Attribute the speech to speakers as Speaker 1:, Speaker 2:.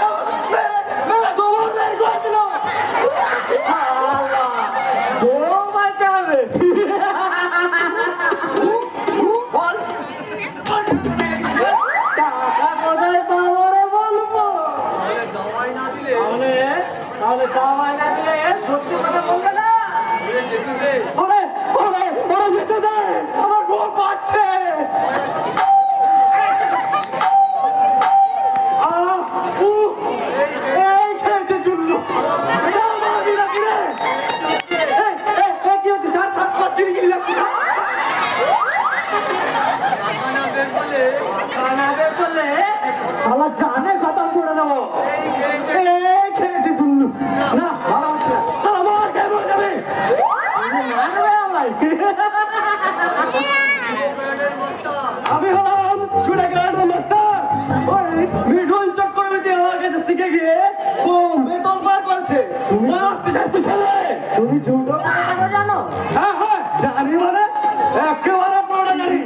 Speaker 1: मेरा गोबर मेरे को दिलो वो बचावे बोल টাকা কোথায় পাবো রে বলবো তাহলে দাওয়াই না দিলে সত্যি কথা বলবে না ওরে ওরে ওরে যেতে দে আমার ঘুম পাচ্ছে এই খেয়েছে চুল্লু কি হচ্ছে সাত সাত পাঁচ চিনি কিনি লাগছে শালা জানে খতম করে দেবো এই খেয়েছে চুল্লু না ভালো হচ্ছে না শালা মার খেয়ে মরে যাবে মারবে আমায় আমি হলাম ছুটাঘাটের মাস্টার ওই মিঠুন চক্রবর্তী আমার কাছে শিখে গিয়ে ও মেটল বার করেছে তুমি আসতে চাইছো ছেলে তুমি জুডো জানো হ্যাঁ হ্যাঁ জানি মানে একেবারে পুরোটা জানি